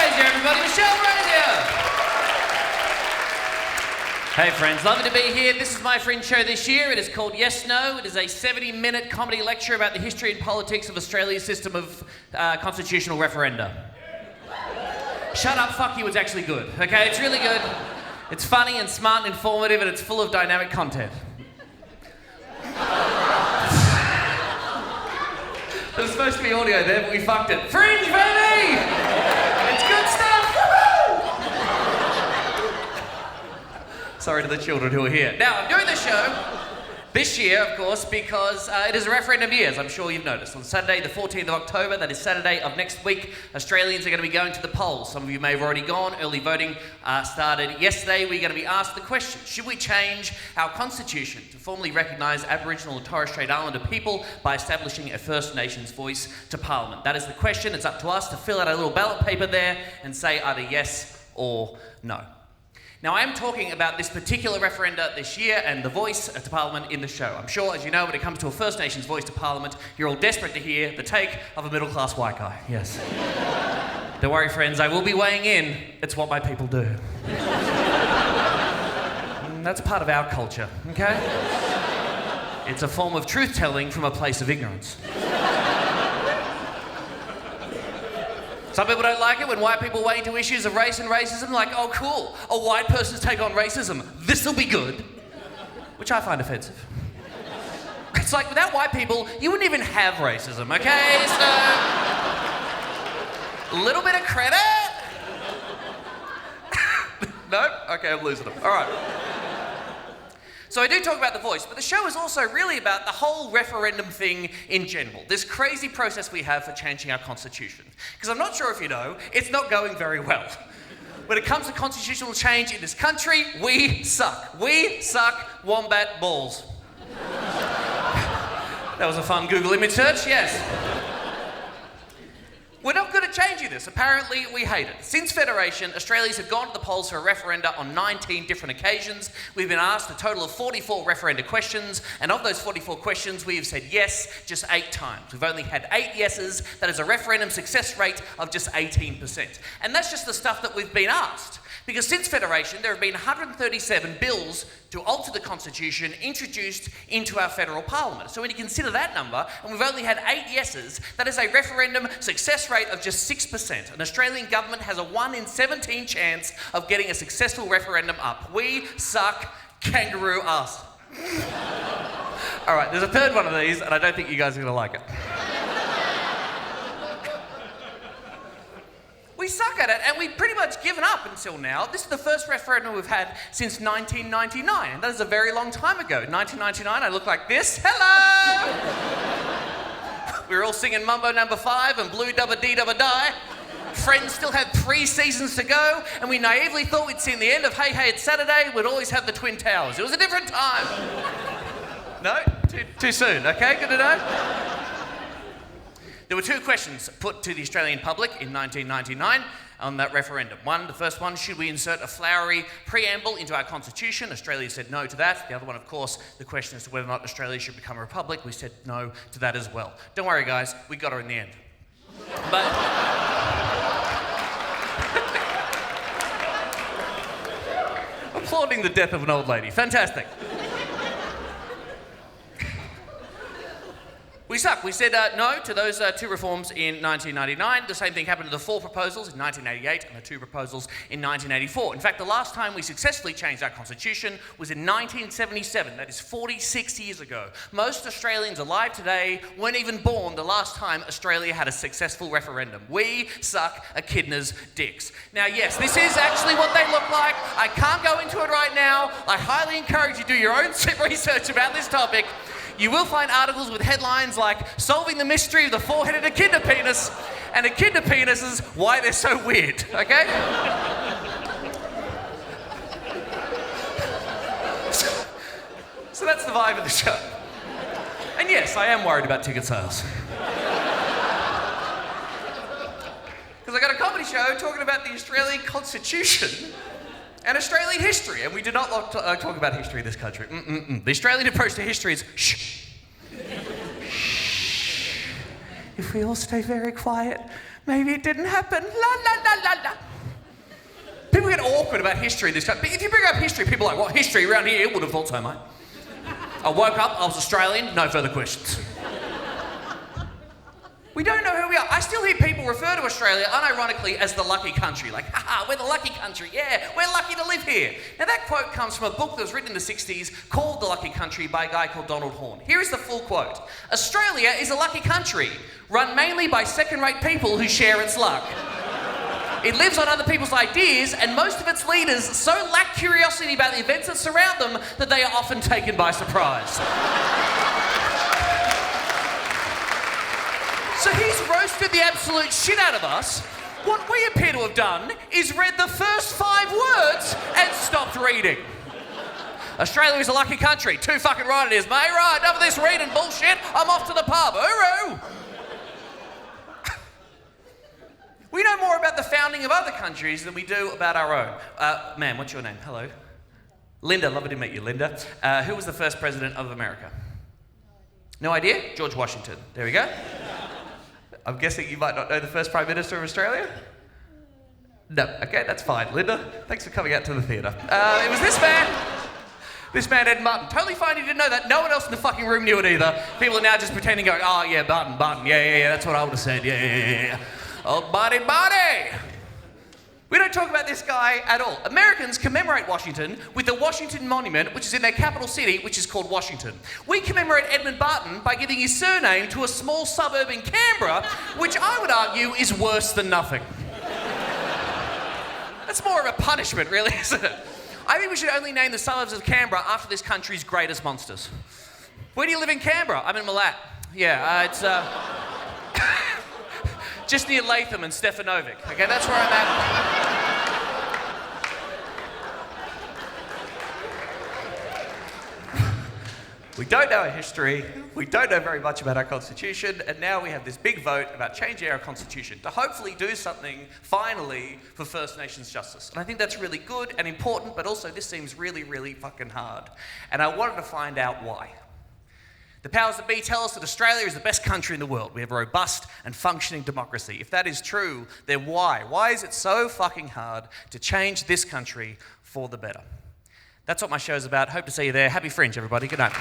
Brasier, everybody. Michelle Brasier. Hey friends, lovely to be here. This is my Fringe show this year. It is called Yes No. It is a 70-minute comedy lecture about the history and politics of Australia's system of constitutional referenda. Shut up, fuck you, it's actually good, okay? It's really good. It's funny and smart and informative and it's full of dynamic content. There was supposed to be audio there, but we fucked it. Fringe, baby! It's good stuff! Woo-hoo! Sorry to the children who are here. Now, I'm doing this show this year, of course, because it is a referendum year, as I'm sure you've noticed. On Sunday, the 14th of October, that is Saturday of next week, Australians are going to be going to the polls. Some of you may have already gone. Early voting started yesterday. We're going to be asked the question, should we change our constitution to formally recognise Aboriginal and Torres Strait Islander people by establishing a First Nations voice to Parliament? That is the question. It's up to us to fill out a little ballot paper there and say either yes or no. Now, I am talking about this particular referenda this year and the voice to Parliament in the show. I'm sure, as you know, when it comes to a First Nations voice to Parliament, you're all desperate to hear the take of a middle-class white guy. Yes. Don't worry, friends, I will be weighing in. It's what my people do. That's part of our culture, okay? It's a form of truth-telling from a place of ignorance. Some people don't like it when white people weigh into issues of race and racism, like, oh cool, a white person's take on racism, this'll be good, which I find offensive. It's like, without white people, you wouldn't even have racism, okay? So, a little bit of credit? Nope? Okay, I'm losing them. All right. So I do talk about the voice, but the show is also really about the whole referendum thing in general, this crazy process we have for changing our constitution. Because I'm not sure if you know, it's not going very well. When it comes to constitutional change in this country, we suck. We suck wombat balls. That was a fun Google image search, yes. We're not good at changing this. Apparently, we hate it. Since Federation, Australians have gone to the polls for a referenda on 19 different occasions. We've been asked a total of 44 referenda questions, and of those 44 questions, we have said yes just 8 times. We've only had 8 yeses. That is a referendum success rate of just 18%. And that's just the stuff that we've been asked. Because since Federation, there have been 137 bills to alter the Constitution introduced into our federal parliament. So when you consider that number, and we've only had 8 yeses, that is a referendum success rate of just 6%. An Australian government has a 1 in 17 chance of getting a successful referendum up. We suck kangaroo ass. All right, there's a third one of these, and I don't think you guys are going to like it. We suck at it, and we've pretty much given up until now. This is the first referendum we've had since 1999. That is a very long time ago. 1999, I look like this. Hello! We were all singing Mumbo Number 5 and Blue Dubba Dee Dubba Die. Friends still had 3 seasons to go, and we naively thought we'd seen the end of Hey Hey It's Saturday. We'd always have the Twin Towers. It was a different time. No? Too soon. Okay, good to know. There were 2 questions put to the Australian public in 1999 on that referendum. The first one, should we insert a flowery preamble into our constitution? Australia said no to that. The other one, of course, the question as to whether or not Australia should become a republic. We said no to that as well. Don't worry, guys, we got her in the end. But applauding the death of an old lady. Fantastic. We suck. We said no to those 2 reforms in 1999. The same thing happened to the 4 proposals in 1988 and the 2 proposals in 1984. In fact, the last time we successfully changed our constitution was in 1977. That is 46 years ago. Most Australians alive today weren't even born the last time Australia had a successful referendum. We suck echidnas' dicks. Now, yes, this is actually what they look like. I can't go into it right now. I highly encourage you to do your own research about this topic. You will find articles with headlines like solving the mystery of the 4-headed echidna penis and echidna penises, why they're so weird, okay? So that's the vibe of the show. And yes, I am worried about ticket sales. Because I got a comedy show talking about the Australian Constitution and Australian history, and we do not talk about history in this country. The Australian approach to history is shh. If if we all stay very quiet, maybe it didn't happen. La la la la la. People get awkward about history in this country. If you bring up history, people are like, what, history around here? Would have thought so, mate. I woke up, I was Australian, no further questions. We don't know who we are. I still hear people refer to Australia unironically as the lucky country. Like, haha, we're the lucky country. Yeah, we're lucky to live here. Now that quote comes from a book that was written in the 60s called The Lucky Country by a guy called Donald Horne. Here is the full quote. Australia is a lucky country, run mainly by second-rate people who share its luck. It lives on other people's ideas, and most of its leaders so lack curiosity about the events that surround them that they are often taken by surprise. So he's roasted the absolute shit out of us. What we appear to have done is read the first 5 words and stopped reading. Australia is a lucky country. Too fucking right it is, mate. Right, enough of this reading bullshit. I'm off to the pub. Hooroo! We know more about the founding of other countries than we do about our own. Ma'am, what's your name? Hello. Linda, lovely to meet you, Linda. Who was the first president of America? No idea? George Washington. There we go. I'm guessing you might not know the first Prime Minister of Australia? No. Okay, that's fine. Linda, thanks for coming out to the theatre. It was this man, Edmund Barton. Totally fine he didn't know that. No one else in the fucking room knew it either. People are now just pretending, going, oh yeah, Barton. Yeah, that's what I would have said. Yeah. Oh, body. We don't talk about this guy at all. Americans commemorate Washington with the Washington Monument, which is in their capital city, which is called Washington. We commemorate Edmund Barton by giving his surname to a small suburb in Canberra, which I would argue is worse than nothing. That's more of a punishment, really, isn't it? I think we should only name the suburbs of Canberra after this country's greatest monsters. Where do you live in Canberra? I'm in Malat. Yeah, it's just near Latham and Stefanovic. Okay, that's where I'm at. We don't know our history, we don't know very much about our constitution, and now we have this big vote about changing our constitution to hopefully do something, finally, for First Nations justice. And I think that's really good and important, but also this seems really, really fucking hard. And I wanted to find out why. The powers that be tell us that Australia is the best country in the world. We have a robust and functioning democracy. If that is true, then why? Why is it so fucking hard to change this country for the better? That's what my show's about. Hope to see you there. Happy Fringe, everybody. Good night.